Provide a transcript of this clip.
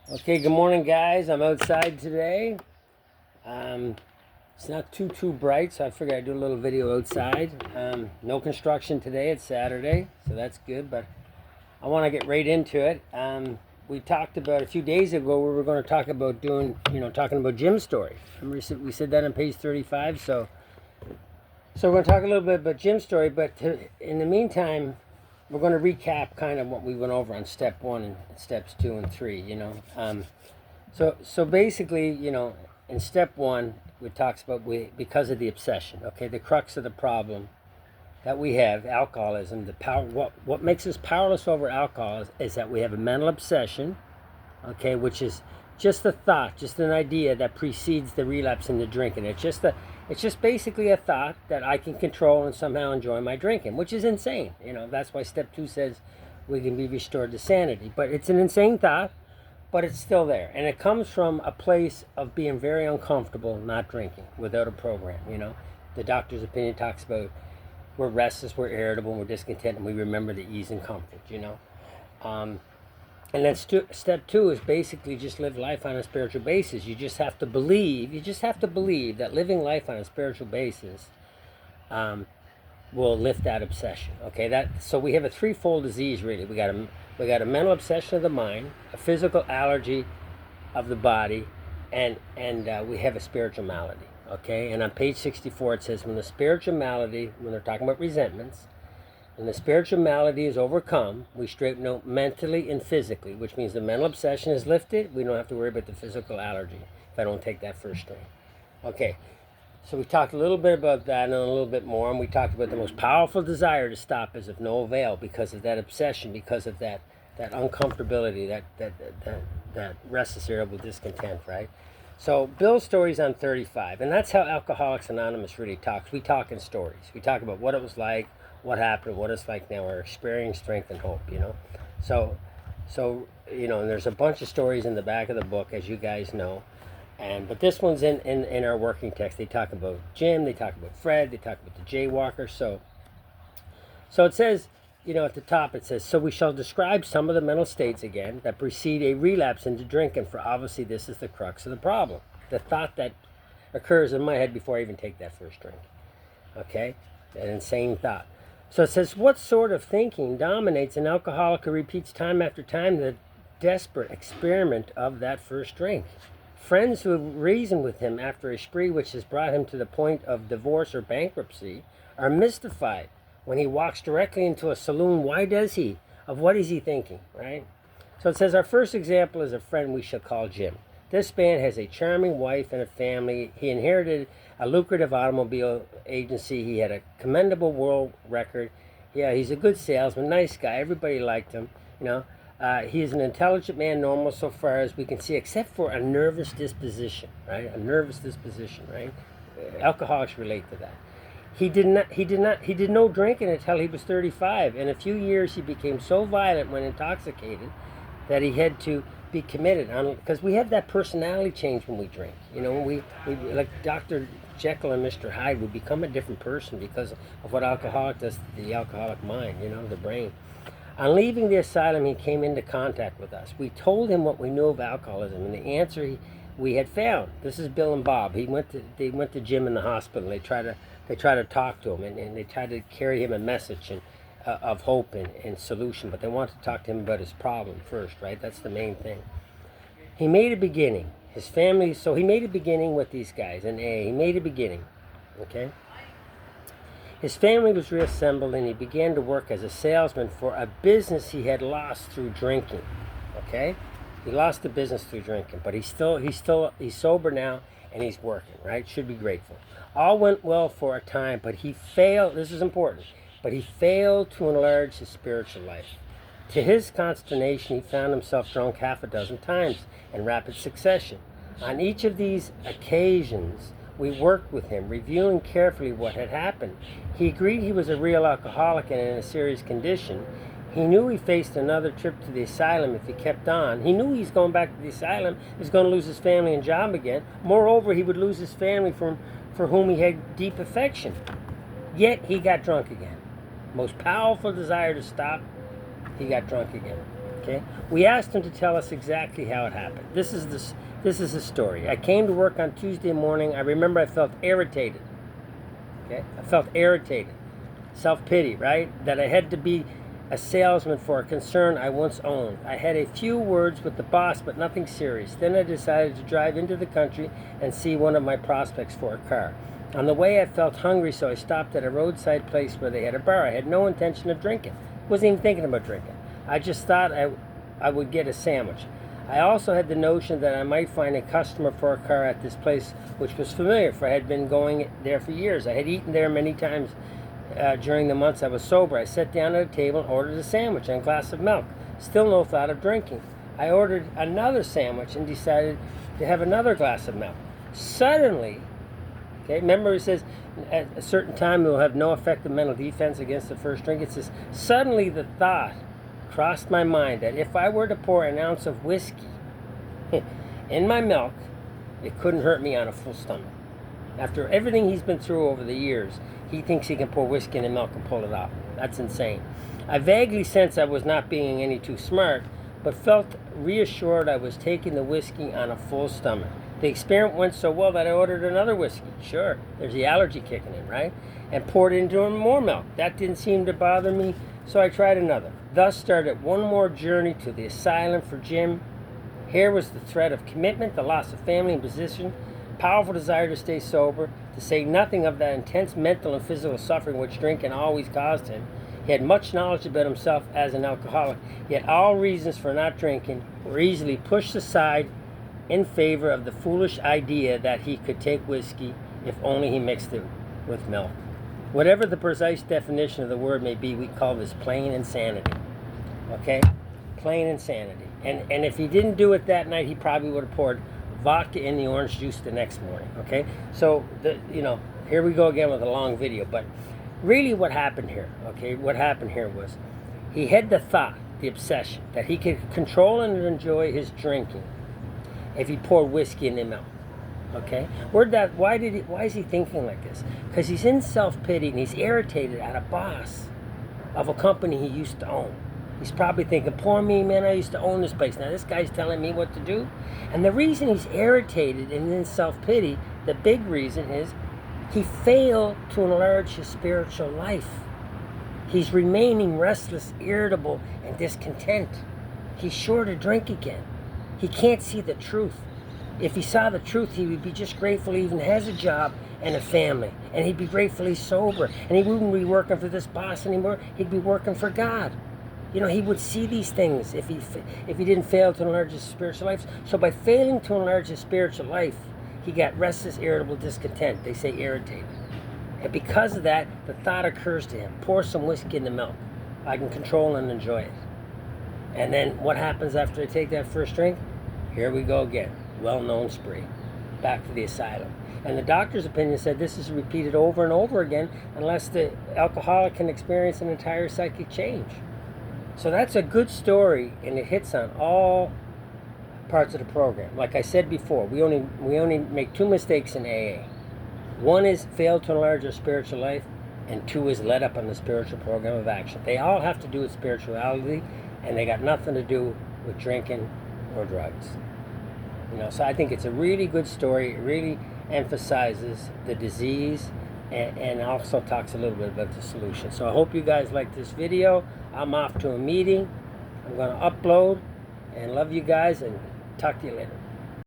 Okay, good morning, guys. I'm outside today. It's not too bright, so I figured I'd do a little video outside. No construction today. It's Saturday, so that's good. But I want to get right into it. We talked about a few days ago. We were going to talk about talking about Jim's story. Remember, we said that on page 35. So we're going to talk a little bit about Jim's story. But in the meantime, we're going to recap kind of what we went over on step 1 and steps 2 and 3. So basically, in step 1, it talks about because of the obsession. Okay, the crux of the problem that we have, alcoholism. What makes us powerless over alcohol is that we have a mental obsession. Okay, which is just a thought, just an idea that precedes the relapse into drinking. It's just basically a thought that I can control and somehow enjoy my drinking, which is insane. That's why step 2 says we can be restored to sanity. But it's an insane thought, but it's still there. And it comes from a place of being very uncomfortable not drinking without a program. The doctor's opinion talks about we're restless, we're irritable, we're discontent, and we remember the ease and comfort, And then step 2 is basically just live life on a spiritual basis. You just have to believe that living life on a spiritual basis will lift that obsession. Okay, so we have a threefold disease really. We got a mental obsession of the mind, a physical allergy of the body, and we have a spiritual malady. Okay, and on page 64 it says when they're talking about resentments, when the spiritual malady is overcome, we straighten out mentally and physically, which means the mental obsession is lifted. We don't have to worry about the physical allergy if I don't take that first drink. Okay, so we talked a little bit about that and a little bit more, and we talked about the most powerful desire to stop is of no avail because of that obsession, because of that uncomfortability, that restless, irritable discontent, right? So Bill's story's on 35, and that's how Alcoholics Anonymous really talks. We talk in stories. We talk about what it was like, what happened, what it's like now, our experience, strength, and hope, So, and there's a bunch of stories in the back of the book, as you guys know. But this one's in our working text. They talk about Jim, they talk about Fred, they talk about the jaywalker. So it says, at the top it says, so we shall describe some of the mental states again that precede a relapse into drinking, for obviously this is the crux of the problem. The thought that occurs in my head before I even take that first drink. Okay? An insane thought. So it says, what sort of thinking dominates an alcoholic who repeats time after time the desperate experiment of that first drink? Friends who have reasoned with him after a spree which has brought him to the point of divorce or bankruptcy are mystified when he walks directly into a saloon. Why does he? Of what is he thinking, right? So it says, our first example is a friend we shall call Jim. This man has a charming wife and a family. He inherited a lucrative automobile agency. He had a commendable world record. Yeah, he's a good salesman, nice guy. Everybody liked him. He is an intelligent man, normal so far as we can see, except for a nervous disposition, right? A nervous disposition, right? Alcoholics relate to that. He did no drinking until he was 35. In a few years, he became so violent when intoxicated that he had to be committed because we have that personality change when we drink. When we like Dr. Jekyll and Mr. Hyde, we become a different person because of what alcoholic does to the alcoholic mind, the brain. On leaving the asylum, he came into contact with us. We told him what we knew of alcoholism and the answer we had found. This is Bill and Bob. They went to Jim in the hospital. They try to talk to him and they try to carry him a message of hope and solution, but they want to talk to him about his problem first, right? That's the main thing. He made a beginning. His family, so he made a beginning with these guys in AA. He made a beginning, okay? His family was reassembled and he began to work as a salesman for a business he had lost through drinking, okay? He lost the business through drinking, but he's sober now and he's working, right? Should be grateful. All went well for a time, but he failed, this is important, but he failed to enlarge his spiritual life. To his consternation, he found himself drunk half a dozen times in rapid succession. On each of these occasions, we worked with him, reviewing carefully what had happened. He agreed he was a real alcoholic and in a serious condition. He knew he faced another trip to the asylum if he kept on. He knew he's going back to the asylum. He was going to lose his family and job again. Moreover, he would lose his family for whom he had deep affection. Yet he got drunk again. Most powerful desire to stop, he got drunk again. Okay, we asked him to tell us exactly how it happened. This is the story. I came to work on Tuesday morning. I remember I felt irritated. Okay, I felt irritated, self-pity, right? That I had to be a salesman for a concern I once owned. I had a few words with the boss, but nothing serious. Then I decided to drive into the country and see one of my prospects for a car. On the way, I felt hungry, so I stopped at a roadside place where they had a bar. I had no intention of drinking. Wasn't even thinking about drinking. I just thought I would get a sandwich. I also had the notion that I might find a customer for a car at this place, which was familiar, for I had been going there for years. I had eaten there many times during the months I was sober. I sat down at a table and ordered a sandwich and a glass of milk. Still no thought of drinking. I ordered another sandwich and decided to have another glass of milk. Suddenly, okay, remember it says at a certain time it will have no effective mental defense against the first drink. It says, suddenly the thought crossed my mind that if I were to pour an ounce of whiskey in my milk, it couldn't hurt me on a full stomach. After everything he's been through over the years, he thinks he can pour whiskey in the milk and pull it off. That's insane. I vaguely sensed I was not being any too smart, but felt reassured I was taking the whiskey on a full stomach. The experiment went so well that I ordered another whiskey. Sure, there's the allergy kicking in, right? And poured into more milk. That didn't seem to bother me, so I tried another. Thus started one more journey to the asylum for Jim. Here was the threat of commitment, the loss of family and position, powerful desire to stay sober, to say nothing of that intense mental and physical suffering which drinking always caused him. He had much knowledge about himself as an alcoholic, yet all reasons for not drinking were easily pushed aside in favor of the foolish idea that he could take whiskey if only he mixed it with milk. Whatever the precise definition of the word may be, we call this plain insanity. Okay? Plain insanity. And if he didn't do it that night, he probably would have poured vodka in the orange juice the next morning. Okay? So, here we go again with a long video. But really what happened here, what happened here was he had the thought, the obsession, that he could control and enjoy his drinking if he poured whiskey in the milk. Okay? Why is he thinking like this? Because he's in self-pity and he's irritated at a boss of a company he used to own. He's probably thinking, poor me, man, I used to own this place. Now this guy's telling me what to do. And the reason he's irritated and in self-pity, the big reason is he failed to enlarge his spiritual life. He's remaining restless, irritable, and discontent. He's sure to drink again. He can't see the truth. If he saw the truth, he would be just grateful he even has a job and a family. And he'd be grateful he's sober. And he wouldn't be working for this boss anymore. He'd be working for God. He would see these things if he didn't fail to enlarge his spiritual life. So by failing to enlarge his spiritual life, he got restless, irritable, discontent. They say irritated. And because of that, the thought occurs to him, pour some whiskey in the milk. I can control and enjoy it. And then what happens after they take that first drink? Here we go again. Well-known spree. Back to the asylum. And the doctor's opinion said this is repeated over and over again unless the alcoholic can experience an entire psychic change. So that's a good story, and it hits on all parts of the program. Like I said before, we only make two mistakes in AA. One is fail to enlarge our spiritual life, and two is let up on the spiritual program of action. They all have to do with spirituality, and they got nothing to do with drinking or drugs. So I think it's a really good story. It really emphasizes the disease and also talks a little bit about the solution. So I hope you guys like this video. I'm off to a meeting. I'm going to upload, and love you guys, and talk to you later.